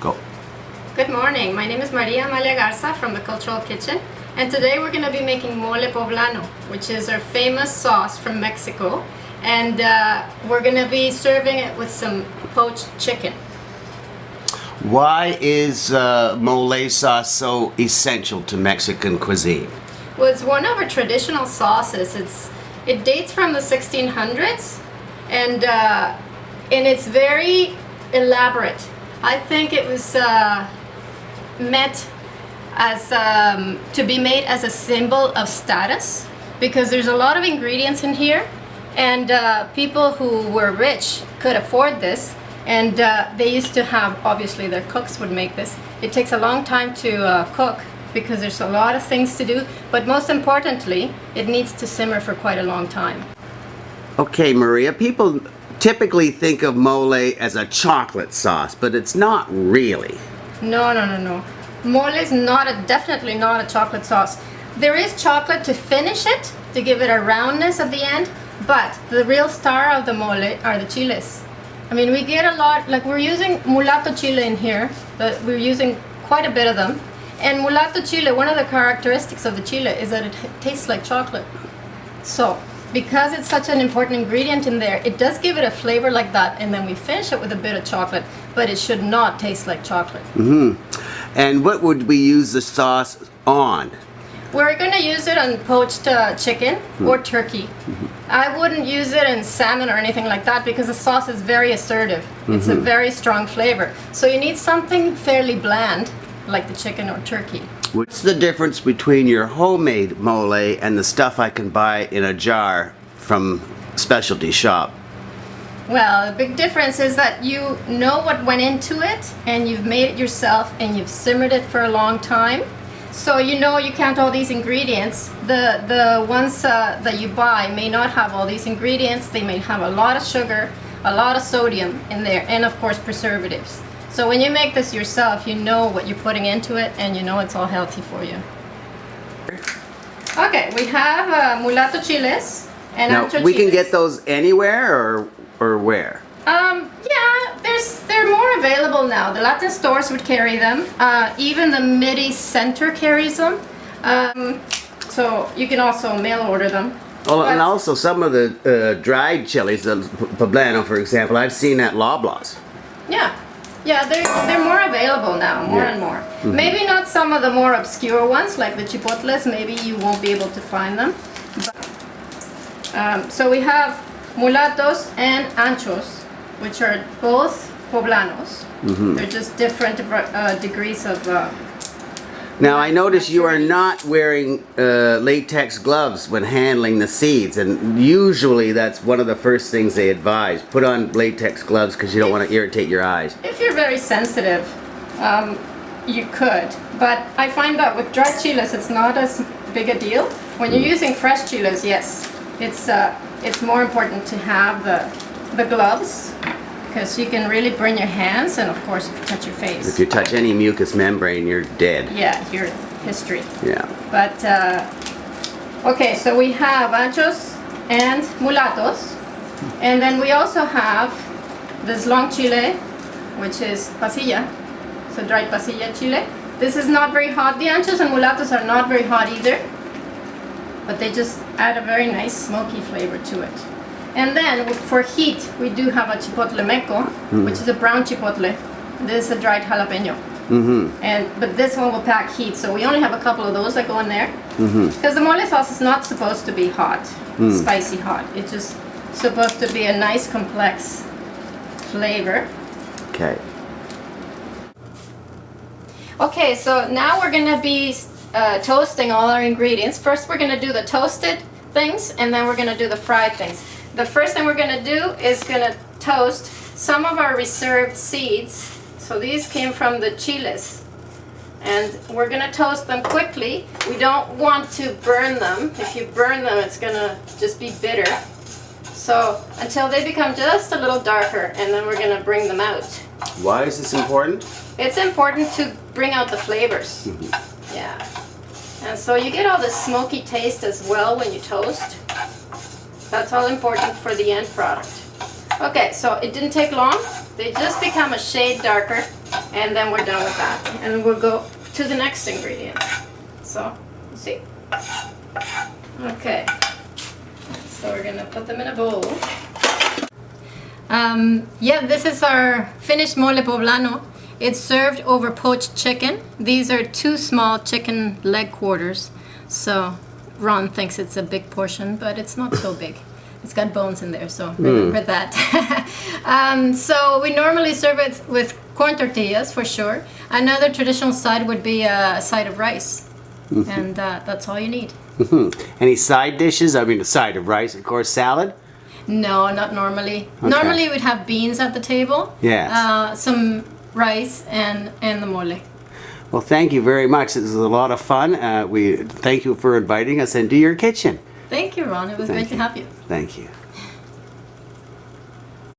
Go. Good morning. My name is Amalia Garza from the Cultural Kitchen, and today we're going to be making mole poblano, which is our famous sauce from Mexico, and we're going to be serving it with some poached chicken. Why is mole sauce so essential to Mexican cuisine? Well, it's one of our traditional sauces. It dates from the 1600s, and it's very elaborate. I think it was meant as to be made as a symbol of status, because there's a lot of ingredients in here, and people who were rich could afford this, and they used to have, obviously their cooks would make this. It takes a long time to cook because there's a lot of things to do, but most importantly, it needs to simmer for quite a long time. Okay, Maria, people typically think of mole as a chocolate sauce, but it's not really. No. Mole is definitely not a chocolate sauce. There is chocolate to finish it, to give it a roundness at the end, but the real star of the mole are the chiles. I mean, we get a lot, like we're using mulatto chile in here, but we're using quite a bit of them. And mulatto chile, one of the characteristics of the chile is that it tastes like chocolate. So, because it's such an important ingredient in there, it does give it a flavor like that, and then we finish it with a bit of chocolate, but it should not taste like chocolate. And what would we use the sauce on? We're going to use it on poached chicken or turkey. I wouldn't use it in salmon or anything like that because the sauce is very assertive. It's a very strong flavor. So you need something fairly bland, like the chicken or turkey. What's the difference between your homemade mole and the stuff I can buy in a jar from specialty shop? Well, the big difference is that you know what went into it, and you've made it yourself, and you've simmered it for a long time. So you know you count all these ingredients. The ones that you buy may not have all these ingredients. They may have a lot of sugar, a lot of sodium in there, and of course preservatives. So when you make this yourself, you know what you're putting into it, and you know it's all healthy for you. Okay, we have mulatto chiles and Now, ancho we can chiles. get those anywhere or where? Yeah, they're more available now. The Latin stores would carry them. Even the Mid-East Center carries them. So you can also mail order them. Oh, and also some of the dried chilies, the poblano, for example, I've seen at Loblaws. Yeah, they're more available now, more and more. Maybe not some of the more obscure ones, like the chipotles. Maybe you won't be able to find them. But, so we have mulattos and anchos, which are both poblanos. They're just different degrees of... Now, I notice you are not wearing latex gloves when handling the seeds, and usually that's one of the first things they advise. Put on latex gloves because you don't want to irritate your eyes. If you're very sensitive, you could. But I find that with dried chiles, it's not as big a deal. When you're using fresh chiles, yes, it's more important to have the gloves, because you can really burn your hands, and of course if you touch your face. If you touch any mucous membrane, you're dead. Yeah, your history. Yeah. But, okay, so we have anchos and mulattos, and then we also have this long chile, which is pasilla, so dried pasilla chile. This is not very hot. The anchos and mulattos are not very hot either, but they just add a very nice smoky flavor to it. And then for heat, we do have a chipotle meco, which is a brown chipotle. This is a dried jalapeno. But this one will pack heat, so we only have a couple of those that go in there. Because the mole sauce is not supposed to be hot, spicy hot. It's just supposed to be a nice complex flavor. Okay. Okay, so now we're going to be toasting all our ingredients. First we're going to do the toasted things, and then we're going to do the fried things. The first thing we're going to do is going to toast some of our reserved seeds. So these came from the chiles, and we're going to toast them quickly. We don't want to burn them. If you burn them, it's going to just be bitter. So until they become just a little darker, and then we're going to bring them out. Why is this important? It's important to bring out the flavors. Yeah. And so you get all the smoky taste as well when you toast. That's all important for the end product. Okay, so it didn't take long. They just become a shade darker, And then we're done with that. And we'll go to the next ingredient. So, you see? Okay. So we're gonna put them in a bowl. Yeah, this is our finished mole poblano. It's served over poached chicken. These are 2 small chicken leg quarters. So Ron thinks it's a big portion, but it's not so big. It's got bones in there, so remember that. So we normally serve it with corn tortillas for sure. Another traditional side would be a side of rice. And that's all you need. Any side dishes? I mean, a side of rice, of course, salad? No, not normally. Okay. Normally we'd have beans at the table. Yes. Some rice and the mole. Well, thank you very much. This was a lot of fun. We thank you for inviting us into your kitchen. Thank you, Ron. It was great to have you. Thank you.